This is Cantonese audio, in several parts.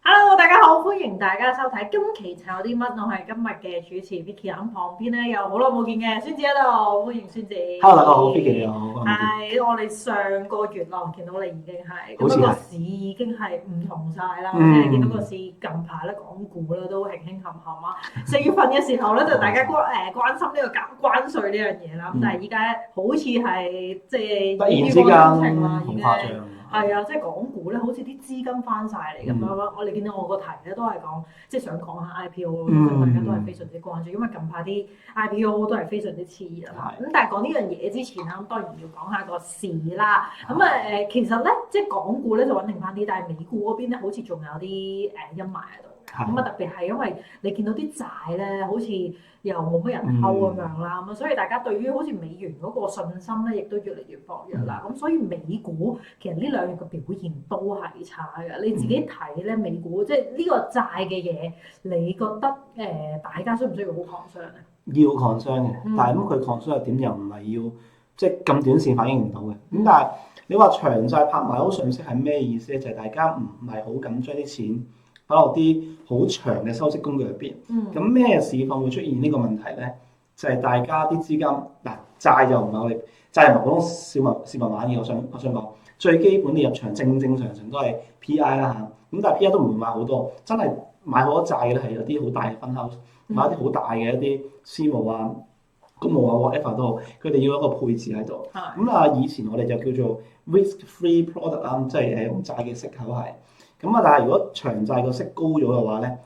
Hello，大家好，歡迎大家收睇今期炒啲乜，我係今日嘅主持 Vicky，咁旁邊咧有好耐冇見嘅孫子喺度，歡迎孫子。Hello，大家好，Vicky 你好，好耐冇見，係我哋上個月啦，我見到你已經係咁好似係，樣個市已經係唔同晒啦，即係見到個嗯，市近排咧港股咧都輕輕冚冚啊。4月份嘅時候咧就大家關心呢個關稅呢樣嘢啦，咁但係依家好似係即係突然之間以往心情啦，已經。好誇張，係啊，即係港股咧，好似啲資金翻晒嚟咁樣咯。我哋見到我個題咧都係講，即係想講下 IPO 咯，即係大家都係非常之關注，因為近排啲 IPO 都係非常之熾熱啊。咁但係講呢樣嘢之前啦，咁當然要講下個市啦。咁其實咧，即係港股咧就穩定翻啲，但係美股嗰邊咧好似仲有啲陰霾喺度。咁啊，特別係因為你見到啲債咧，好似又冇乜人溝咁樣啦，咁所以大家對於好似美元嗰個信心咧，亦都越嚟越薄弱啦。咁所以美股其實呢兩日嘅表現都係差嘅。你自己睇咧，美股即係呢個債嘅嘢，你覺得大家需唔需要好抗傷咧？要 concern 嘅，但係咁佢 concern 係點又唔係要即係咁短線反應唔到嘅。咁但係你話長債拍賣好信息係咩意思咧？就係大家唔係好緊將啲錢擺落啲好長嘅收息工具入邊。咁咩市況會出現呢個問題咧？就係大家啲資金嗱債就唔係我哋債又唔係普通市民玩嘅。我想講最基本嘅入場正常都係 P.I. 啦嚇。咁但係 P.I. 都唔會買好多，真係買好多債嘅咧係有啲好大嘅分 house，買一啲好大嘅一啲私募啊、公募啊 whatever 都好，佢哋要有一個配置喺度。以前我哋就叫做 risk-free product 啦，即係用債嘅息口係。但係如果長債個息高咗嘅話咧，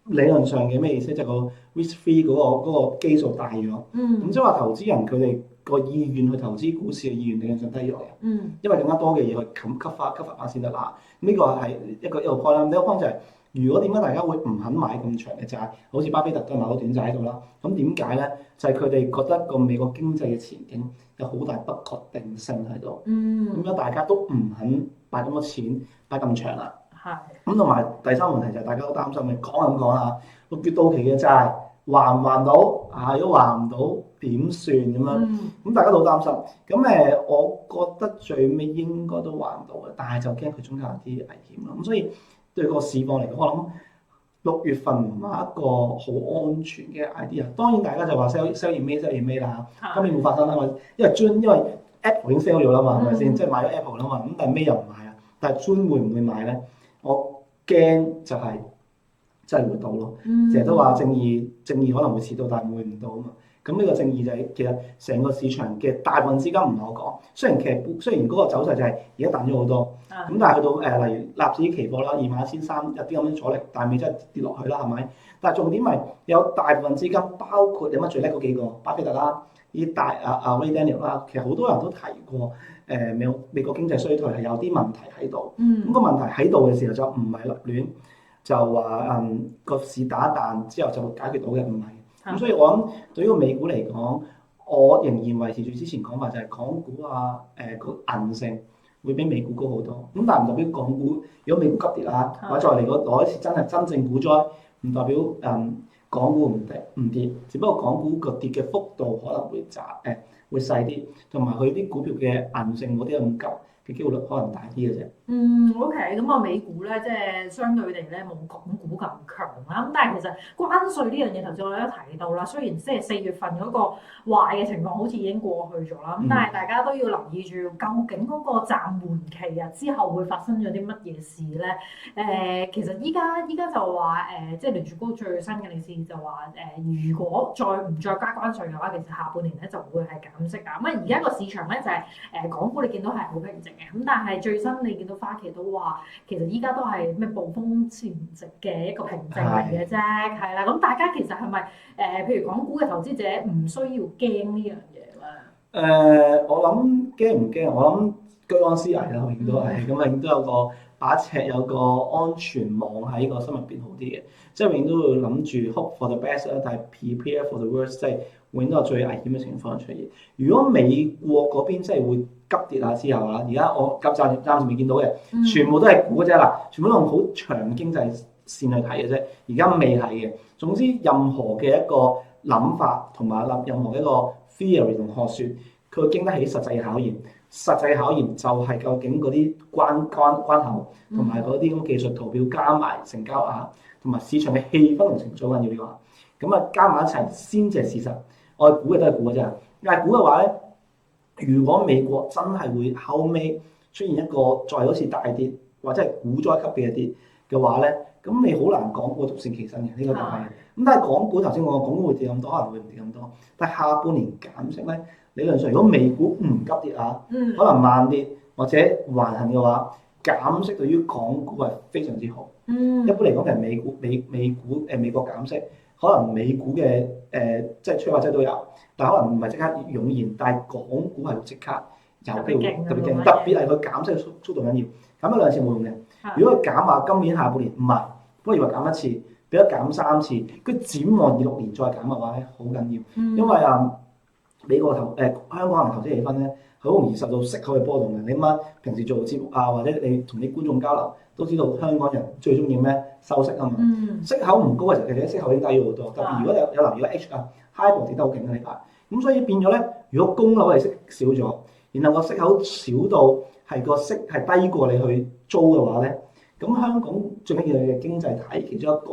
理論上嘅咩意思？就係個 risk-free 嗰個基數大咗。即係話投資人佢哋個意願去投資股市嘅意願理論上低咗嘅。因為更加多嘅嘢去吸翻先得啦。呢個係一個 point 啦。呢個 point 就係如果點解大家會唔肯買咁長嘅債？好似巴菲特都買好短債喺度啦。咁點解咧？就係佢哋覺得個美國經濟嘅前景有好大不確定性喺度。咁樣大家都唔肯擺咁多錢擺咁長啦。咁同埋第三個問題就係大家都擔心嘅，講下6月到期嘅債還唔還到啊？如果還唔到點算咁樣？咁大家都好擔心。我覺得最尾應該都還到嘅，但係就驚佢中間有啲危險啦。咁所以對個市況嚟講，我諗6月份唔係一個好安全嘅 idea。當然大家就話 sell 完尾啦嚇，今年冇發生啦，因為 Apple 已經 sell 咗啦嘛，係咪先？即係買咗 Apple 啦嘛，咁但係尾又唔買啊。但係 June 會唔會買咧？我驚就係真係會到咯。成日都話正義可能會遲到，但係會唔到啊嘛。咁呢個正義就係其實成個市場嘅大部分資金唔係我講，雖然嗰個走勢就係而家彈咗好多，咁但係去到例如納指期貨啦21,300有啲咁樣阻力，但係未真係跌落去啦，係咪？但係重點係有大部分資金，包括有乜最叻嗰幾個，巴菲特啦、呢大Ray Dalio 啦，其實好多人都提過。美國經濟衰退係有啲問題喺度，咁個問題喺度嘅時候就唔係立亂就話個市打彈之後就會解決到嘅，唔係。咁所以我諗對於個美股嚟講，我仍然維持住之前講法，就係港股個韌性會比美股高好多。咁但係唔代表港股如果美股急跌啊，或者再嚟攞一次真正股災，唔代表港股唔跌，只不過港股個跌嘅幅度可能會細啲，同埋佢啲股票嘅韌性冇啲咁急嘅機會率可能大啲嘅啫。OK，咁啊美股咧，即係相對地咧冇港股咁強啦。咁但係其實關稅呢樣嘢，頭先我哋都提到啦。雖然即係4月份嗰個壞嘅情況好似已經過去咗啦，咁但係大家都要留意住，究竟嗰個暫緩期啊之後會發生咗啲乜嘢事咧？其實依家就話即係聯儲局最新嘅理事就話如果唔再加關稅嘅話，其實下半年咧就會係減息啊。咁而家個市場咧就係港股你見到係好平靜嘅，咁但係最新你見到花旗都話，其實依家都係咩暴風前夕嘅一個平靜嚟嘅啫，係啦。咁大家其實係咪譬如港股嘅投資者唔需要驚呢樣嘢咧？我諗驚唔驚？我諗居安思危啦，永遠都係咁，永遠都有個把尺，有個安全網喺個心入邊好啲嘅。即係永遠都會諗住 hope for the best 啦，但係 prepare for the worst，即係永遠都有最危險嘅情況出現。如果美國嗰邊即係會急跌下之後啊，而家我暫時未見到嘅，全部都係估嘅啫啦，全部都用好長嘅經濟線去睇嘅啫。而家未係嘅。總之任何嘅一個諗法同埋任何一個 theory 同學説，佢會經得起實際嘅考驗。實際考驗就係究竟嗰啲關口同埋嗰啲咁技術圖表加埋成交額同埋市場嘅氣氛同情緒緊要呢個，咁啊加埋一齊先至係事實。我哋估嘅都係估嘅啫，但係估嘅話咧，如果美國真係會後尾出現一個再好似大跌或者係股災級別嘅跌嘅話咧，咁你好難講個獨善其身嘅呢個就係。咁但係港股頭先我講港股會跌咁多，可能會唔跌咁多，但係下半年減息咧，理論上如果美股唔急跌啊，可能慢跌或者橫行嘅話，減息對於港股係非常之好。一般嚟講，其實美國減息，可能美股嘅即係催化劑都有，但可能唔係即刻湧現，但係港股係會即刻有機會特別勁，特別係佢減息嘅速度緊要，減一兩次冇用嘅。如果佢減話今年下半年唔係，不如話減一次，俾咗減3次，佢展望26年再減嘅話咧，好緊要，因為美國香港人投資氣氛咧，好容易受到息口嘅波動嘅。你諗平時做節目啊，或者你同啲觀眾交流，都知道香港人最中意咩收息啊嘛。息口唔高嘅時候，其實息口已經低咗好多。特別如果有留意咗 H 啊 HIBOR 跌得好勁嘅呢排，咁所以變咗咧，如果供樓係息少咗，然後個息口少到係個息係低過你去租嘅話咧，咁香港最緊要嘅經濟體其中一個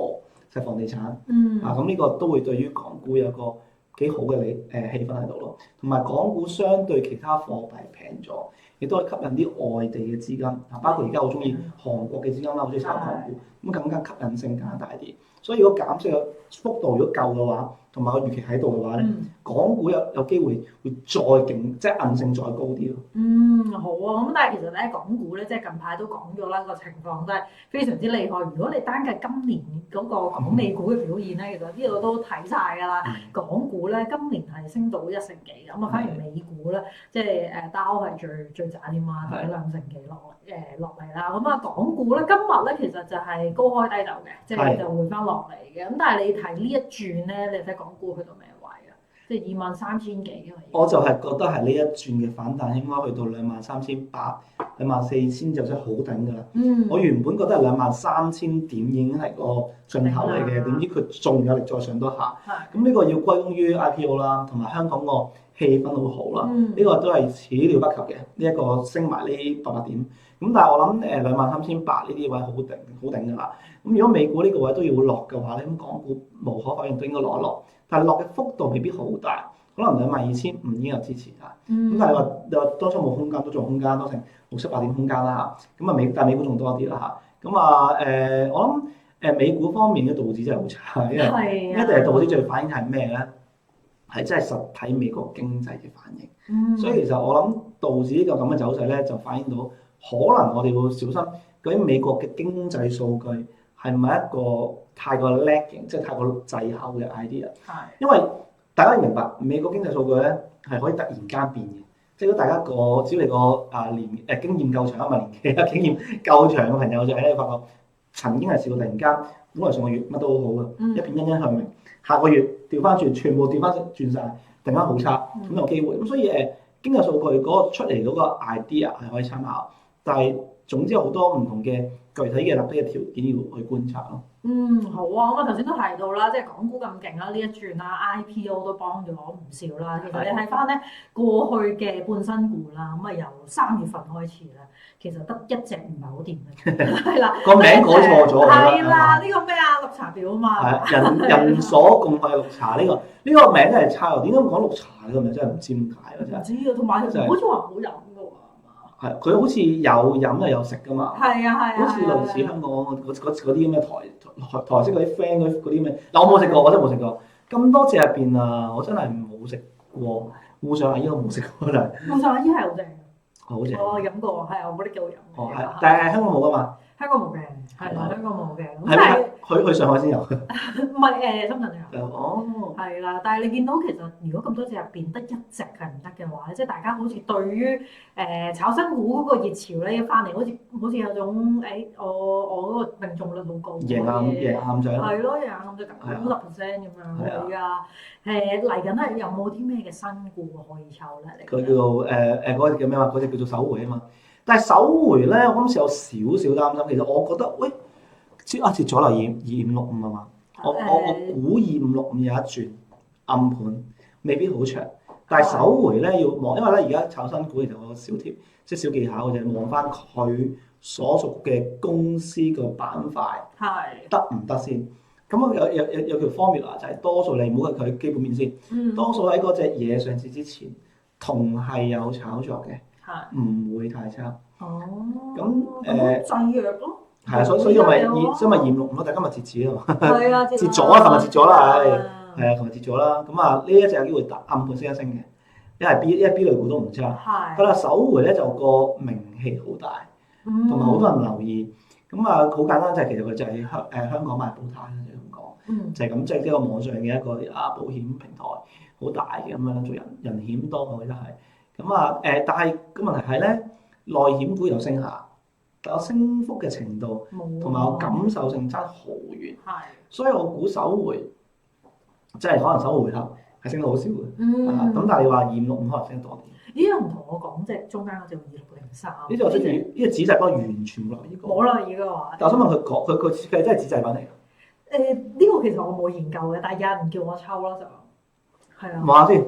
就係房地產。咁呢個都會對於港股有個幾好嘅氣氛喺度咯，同埋港股相對其他貨幣平咗，亦都係吸引啲外地嘅資金，包括而家好中意韓國嘅資金啦，好中意炒港股，咁更加吸引性更加大啲。所以如果減息嘅幅度如果夠嘅話，同埋個預期喺度嘅話咧，港股有機會再勁，即係韌性再高啲咯。好啊，咁但係其實咧，港股咧即係近排都講咗啦，個情況都係非常之厲害。如果你單計今年嗰個港美股嘅表現咧，其實呢度都睇晒㗎啦。港股咧今年係升到1成幾，咁啊反而美股咧即係道係最渣啲嘛，跌咗2成幾落嚟啦。咁啊港股咧今日咧其實就係高開低走嘅，即係就回翻落嚟嘅。咁但係你睇呢一轉咧，你睇港股去到咩位啊？即係23,000幾㗎嘛。我就係覺得係呢一轉嘅反彈應該去到23,800、24,000就真係好頂㗎啦。我原本覺得係23,000點已經係個盡頭嚟嘅，點知佢仲有力再上多下。咁呢個要歸功於 IPO 啦，同埋香港個氣氛好好啦。呢個都係始料不及嘅，呢一個升埋呢800點。咁但係我諗23,800呢啲位好頂㗎啦。咁如果美股呢個位都要落嘅話咧，咁港股無可否認都應該落一落，但係落嘅幅度未必好大，可能22,500已經有支持啦。咁但係你話當初冇空間，都仲有空間，多成600-700點空間啦嚇。咁啊但係美股仲多啲啦嚇。咁我諗美股方面嘅道指真係好差，因為一定係道指最反映係咩咧？係真係實體美國經濟嘅反應。所以其實我諗道指呢個咁嘅走勢咧，就反映到可能我哋會小心究竟美國嘅經濟數據係咪一個太過 lagging，即係太過滯後嘅 idea。因為大家要明白美國經濟數據咧係可以突然間變嘅，即係如果大家只要你個經驗夠長，唔係年紀啊，經驗夠長嘅朋友就係發覺曾經係試過突然間，本來上個月乜都好好嘅，一片欣欣向榮，下個月調翻轉，全部調翻轉晒，突然間好差，咁有機會。咁所以經濟數據嗰個出嚟嗰個 idea 係可以參考，但係總之有好多唔同嘅具體嘅立體嘅條件要去觀察咯。好啊，咁啊頭先都提到啦，即係港股咁勁啦，呢一轉啦 IPO 都幫咗唔少啦。其實你睇翻咧過去嘅半新股啦，咁啊由3月份開始咧，其實得一隻唔係好掂嘅，係啦個名改錯咗，係啦，呢個咩啊綠茶婊啊嘛，人所共愛綠茶呢個名真係差喎，點解講綠茶呢個名真係唔知點解啊真係。唔知啊，同埋好似話唔好飲。係，佢好似有飲又有食噶嘛。係啊，好似類似香港嗰啲咁嘅台式嗰啲 friend 嗰啲咩？嗱，我冇食過，我真係冇食過。咁多隻入邊啊，我真係冇食過。烏上阿姨我冇食過，但係烏上阿姨係好正。好正。我飲過，係我覺得幾好飲。係，但係香港冇噶嘛？香港冇嘅，係啦，香港冇嘅。咁但係去上海先有。唔係深圳有。係啦，但係你見到其實如果咁多隻入邊得一隻係唔得嘅話，即係大家好似對於炒新股嗰個熱潮咧一翻嚟，好似有種我嗰個命中率好高。贏啱仔咯。係咯，贏啱仔50%咁樣。係啊。嚟緊係有冇啲咩嘅新股可以抽咧？佢叫做嗰隻叫咩話？嗰隻叫做首回啊嘛。但係首回咧，我今次有少少擔心。其實我覺得，喂，跌咗啦，2565啊嘛。我估2565有一轉暗盤，未必好長。但係首回咧要望，因為咧而家炒新股其實我有小貼，即係小技巧嘅啫，望翻佢所屬嘅公司個板塊得唔得先。咁啊有條 formula 就係多數你唔好佢基本面先，多數喺嗰隻嘢上市之前，同係有炒作嘅，唔會太差。哦，咁製藥咯，係啊，所以我咪驗六咯，但今日截止啊嘛，係啊，截咗啊，琴日截咗啦，係啊，琴日截咗啦。咁啊呢一隻有機會暗盤升一升嘅，因為 B 類股都唔差。係啦，首回咧就個名氣好大，同埋好多人留意。咁啊好簡單就係其實佢就係香港賣保單啦，就咁講，就係咁，即係呢個網上嘅一個保險平台，好大嘅咁樣做人險多，我覺得係。咁啊但係個問題係咧，內險股有升下，但係升幅嘅程度同埋我感受性差好遠，所以我估首回即係可能首回合係升得好少嘅，咁但係你話256可能升得多啲。咦？有人同我講即係中間嗰隻2603，呢隻我真係呢個紙製品完全冇留意過。冇留意嘅話，但我想問佢設計真係紙製品嚟㗎？呢個其實我冇研究嘅，但係有人叫我抽咯就係啊。望下先，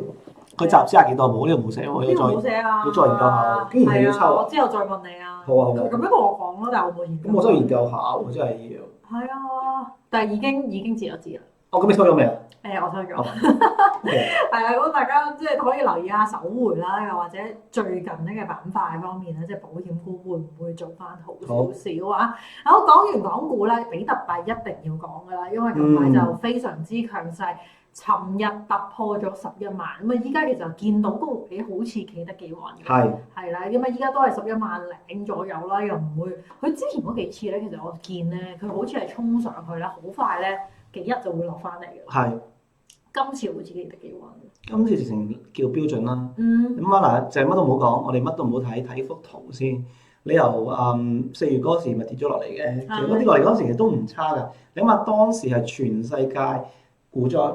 佢集資係幾多？冇呢個冇寫喎，呢個冇寫啊，要再研究下。竟然你要抽我之後再問你啊。好啊。佢咁樣同我講咯，但係我冇研究。咁我真係研究下喎，真係要。係啊，但係已經截咗資啦。哦，咁你抽咗未啊？我抽咗。係啊，咁大家即係可以留意下首回啦，又或者最近呢個板塊方面咧，即係保險股會唔會做翻好少少啊？好，講完港股咧，比特幣一定要講噶啦，因為近排就非常之強勢，尋日突破咗11萬，咁啊依家其實見到個位好似企得幾穩嘅，係啦，咁啊依家都係11萬零左右啦，又唔會佢之前嗰幾次咧，其實我見咧佢好似係衝上去啦，好快咧幾日就會落翻嚟嘅。係。今次好似企得幾穩。今次直情叫標準啦。咁啊嗱，就係乜都唔好講，我哋乜都唔好睇幅圖先。你由4月嗰時咪跌咗落嚟嘅，其實嗰啲落嚟嗰時其實都唔差㗎。你諗下當時係全世界股災，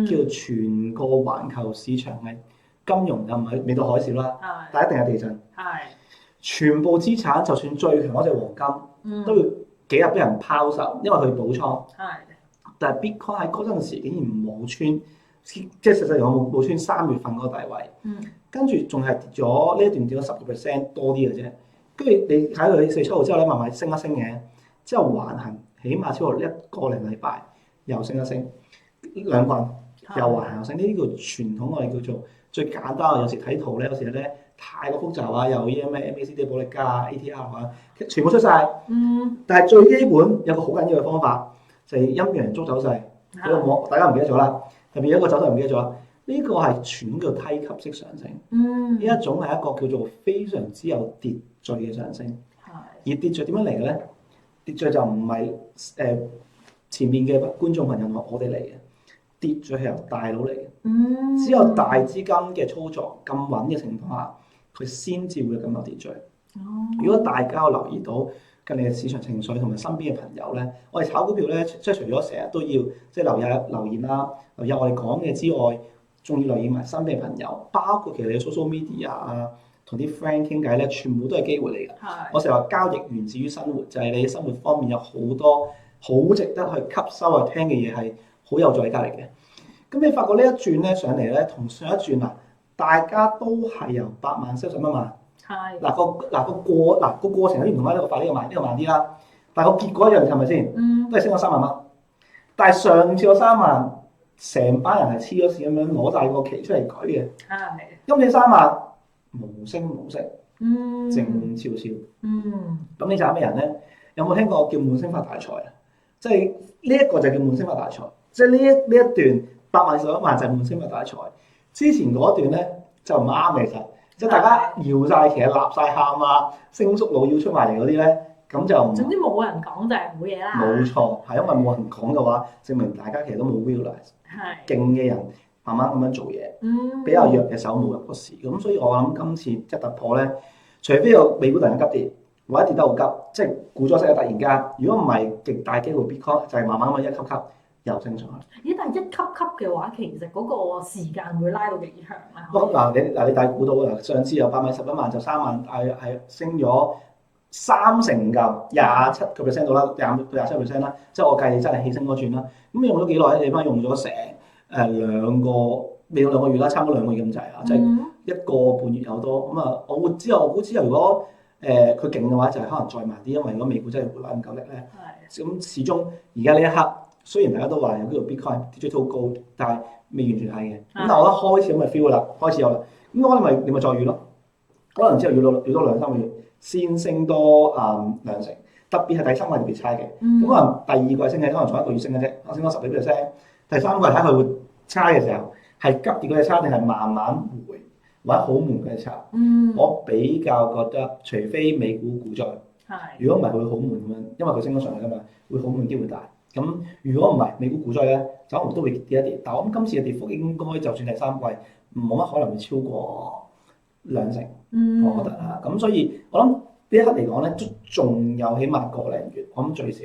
叫全個環球市場嘅金融又唔係未到海嘯啦，但係一定係地震。全部資產就算最強嗰隻黃金，都要幾日俾人拋售，因為佢補倉。但係 Bitcoin 喺嗰陣時竟然冇穿，即係實際上我冇穿3月份嗰個大位，跟住仲係跌咗呢一段跌咗10%多啲嘅啫。跟住你睇佢4、7號之後咧，慢慢升一升嘅，之後橫行，起碼超過1個零禮拜，又升一升，2棍又橫行又升，呢啲叫傳統我哋叫做最簡單。有時睇圖咧，有時咧太過複雜啊，又啲咩 MACD 保力加啊、ATR 啊，全部出晒。但係最基本有個好緊要嘅方法。就係陰陽燭走勢，大家唔記得咗啦。特別有一個走勢唔記得咗，呢個係傳叫梯級式上升。呢一種係一個叫做非常之有秩序嘅上升。而秩序點樣嚟嘅咧？秩序就唔係前面嘅觀眾朋友我哋嚟嘅，秩序係由大佬嚟嘅。只有大資金嘅操作咁穩嘅情況下，佢先至會咁有秩序。如果大家有留意到，近嚟嘅市場情緒同埋身邊嘅朋友咧，我哋炒股票咧，即係除咗成日都要即係留言啦，留意我哋講嘅之外，仲要留意埋身邊嘅朋友，包括其實你 social media 啊，同啲 friend 傾偈咧，全部都係機會嚟嘅。我成日話交易源自於生活，就係你生活方面有好多好值得去吸收啊聽嘅嘢係好有在家嚟嘅。咁你發覺呢一轉咧上嚟咧，同上一轉啊，大家都係由8萬升11萬。嗱個過程有啲唔同啦，呢個快，呢個慢啲啦。但係個結果一樣，係咪先？都係升咗3萬蚊。但係上次個3萬，成班人係黐咗線咁樣攞大個旗出嚟舉嘅。今次3萬無聲無息，靜悄悄。咁呢就係咩人咧？有冇聽過叫悶聲發大財啊？即係呢一個就叫悶聲發大財。即係呢一段8萬11萬就係悶聲發大財。之前嗰段咧就唔啱嘅，其實。即係大家搖晒旗、立晒喊啊、升縮佬要出埋嚟嗰啲咧，咁就總之冇人講就係好嘢啦。冇錯，係因為冇人講嘅話，證明大家其實都冇 realize。勁嘅人慢慢咁樣做嘢，比較弱嘅手冇入過市。咁所以我諗今次即係突破咧，除非有美股突然急跌，或者跌得好急，即係股災式嘅突然間。如果唔係，極大機會 Bitcoin 就係慢慢咁樣一級級又升上去。咦？但係一級級嘅話，其實嗰個時間會拉到幾長咧？嗱你大估到啊！上次由8萬11萬就3萬，係升咗3成㗎，27% 到啦，20%到27%啦。即係我計你真係起升嗰轉啦。咁用咗幾耐咧？你翻用咗成2個未到2個月啦，差唔多2個月咁滯啊，即係1個半月有多。咁啊，我估之後如果佢勁嘅話，就係可能再慢啲，因為如果美股真係回落咁夠力咧，咁始終而家呢一刻雖然大家都話有叫做 Bitcoin Digital Gold，但係未完全係嘅。咁但係我覺得開始咁嘅 feel 啦，開始有啦。咁可能你咪再預咯，可能之後要多2-3個月先升多2成。特別係第3季特別差嘅，咁可能第2季升嘅，可能仲1個月升嘅啫，我升多10幾%。第3季睇佢會差嘅時候，係急跌嗰隻差定係慢慢回，或者好悶嘅差。我比較覺得，除非美股股災，如果唔係佢會好悶咁樣，因為佢升咗上嚟㗎嘛，會好悶機會大。咁如果唔係美股股災咧，可能都會跌一跌。但係我諗今次嘅跌幅應該就算第3季冇乜可能會超過2成，我覺得啊。咁所以我諗。呢一刻嚟講咧，仲有起碼個零月，我諗最少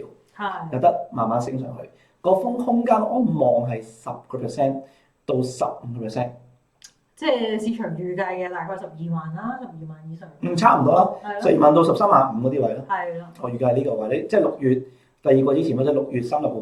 有得慢慢升上去。個風空間我望係10% 到15%，即係市場預計嘅大概12萬啦，12萬以上。差唔多啦，12萬到13萬5嗰啲位咯。係啦。我預計係呢個位，即係6月第2季之前或者6月30號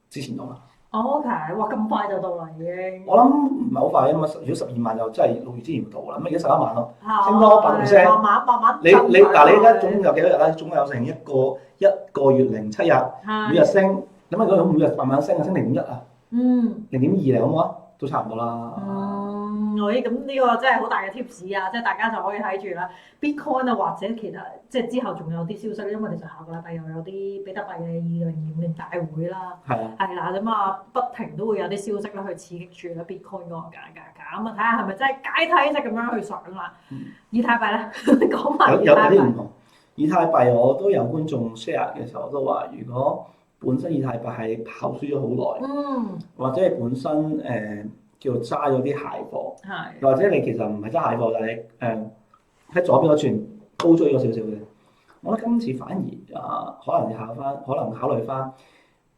之前到啦。OK，哇咁快就到啦已經。我諗唔係好快，因為如果12萬就真係6月之前到啦，咁而家11萬咯，升多8%。慢慢。你而家總共有幾多日咧？總共有成一個月07日，每日升。咁啊，如果每日慢慢升啊，升0.1啊，0.2嚟好唔好啊？都差唔多啦。咁呢個真係好大嘅 tips 啊！即係大家就可以睇住啦。Bitcoin 啊，或者其實即係之後仲有啲消息，因為其實下個禮拜又有啲比特幣嘅2025年大會啦。係啦，咁啊，不停都會有啲消息咧去刺激住咧 Bitcoin 嗰個價格㗎。咁啊，睇下係咪真係階梯式咁樣去上啦。以太幣咧，講埋有啲唔同。以太幣我都有觀眾 share 嘅時候都話，如果本身以太幣係跑輸咗好耐，或者係本身叫做揸咗啲蟹貨，又或者你其實唔係揸蟹貨，但係你喺左邊嗰串高追咗少少嘅。我覺得今次反而可能考慮翻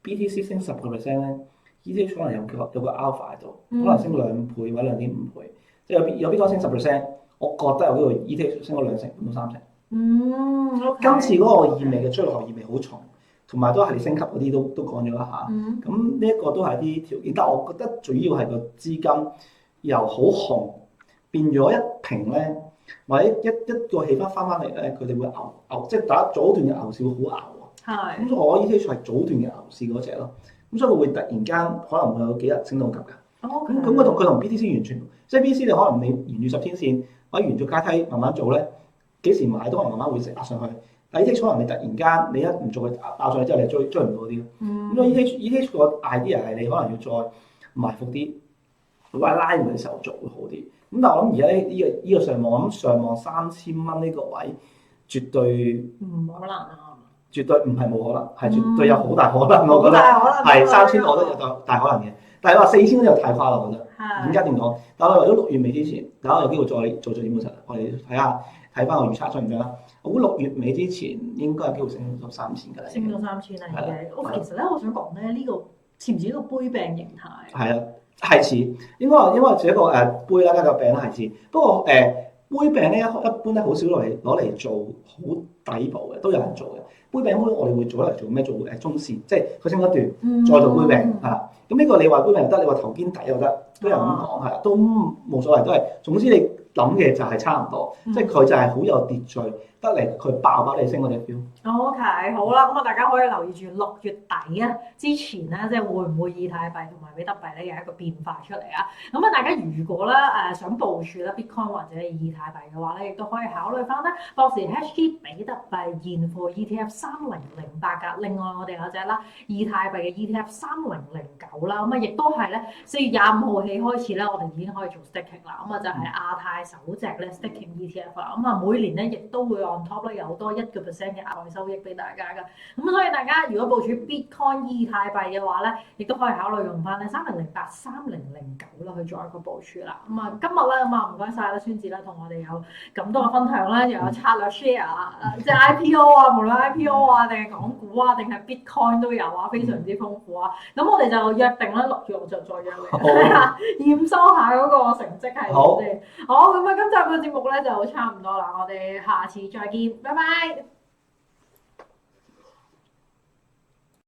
BTC 升10% 咧 ，ETH 可能有個 alpha 喺度，可能升2倍或者2.5倍，即係有 Bitcoin 升10%，我覺得有機會 ETH 升咗2成半到3成。今次嗰個意味嘅追落後意味好重。同埋都係升級嗰啲都講咗一下，咁呢一個都係啲條件，但係我覺得主要係個資金由好紅變咗一平咧，或者一個氣氛翻嚟咧，佢哋會牛，即係打早段嘅牛市會好牛喎。咁所以我 ETH 係早段嘅牛市嗰隻咯，咁所以佢會突然間可能會有幾日升到急㗎。咁佢同 BTC 完全，即係 BTC 你可能你沿住10天線或者沿住階梯慢慢做咧，幾時買都可能慢慢會壓上去。ETH 可能你突然間你一唔做佢爆上去之後，你追唔到嗰啲咯。咁所以 ETH 個 idea 係你可能要再埋伏啲，或者拉回嘅時候做會好啲。咁但係我諗而家呢個上望，咁上望3000蚊呢個位，絕對唔可能啊！絕對唔係冇可能，係絕對有好大可能。我覺得係3000，我覺得有大可能嘅。但係話4000嗰啲又太誇啦，我覺得。點解點講？但係如果6月尾之前，大家有機會再做點實，我哋睇翻個預測準唔準啦？我估6月尾之前應該有機會升到3000㗎啦。升到3000啦，已經。我其實咧，我想講咧，呢個似唔似一個杯餅形態？係啊，係似。應該話似一個杯啦，加個餅啦，係似。不過杯餅咧一般咧好少攞嚟做好底部嘅，都有人做嘅。杯餅我哋會做嚟做咩？做中線，即係佢升一段，再做杯餅嚇。咁呢個你話杯餅又得，你話頭肩底又得，都有咁講係，都冇所謂，都係。總之你諗嘅就係差唔多，即係佢就係好有秩序得嚟，佢爆你升嗰隻 feel。OK， 好啦，咁啊大家可以留意住6月底啊之前咧，即係會唔會以太幣同埋比特幣咧有一個變化出嚟啊？咁啊大家如果咧想部署咧 Bitcoin 或者以太幣嘅話咧，亦都可以考慮翻咧博時 HT 比特幣現貨 ETF 3008㗎。另外我哋有隻啦以太幣嘅 ETF 3009啦，咁啊亦都係咧4月25號起開始咧，我哋已經可以做 staking 啦。咁啊就係亞太首隻咧 staking ETF 啦。咁啊每年咧亦都會 on top 咧有多1% 嘅額外收益俾大家㗎。咁所以大家如果部署 Bitcoin 以太幣嘅話咧，亦都可以考慮用翻咧3008、3009啦去做一個部署啦。咁啊今日咧咁啊唔該晒啦，孫子啦同我哋有咁多嘅分享啦，又有策略 share 即係 IPO 啊，無論 IPO 啊定係港股啊定係 Bitcoin 都有啊，非常之豐富啊。咁我哋就約定啦，6月我就再約你驗收下嗰個成績係點先。好，咁啊今集嘅節目咧就差唔多啦，我哋下次再見，拜拜。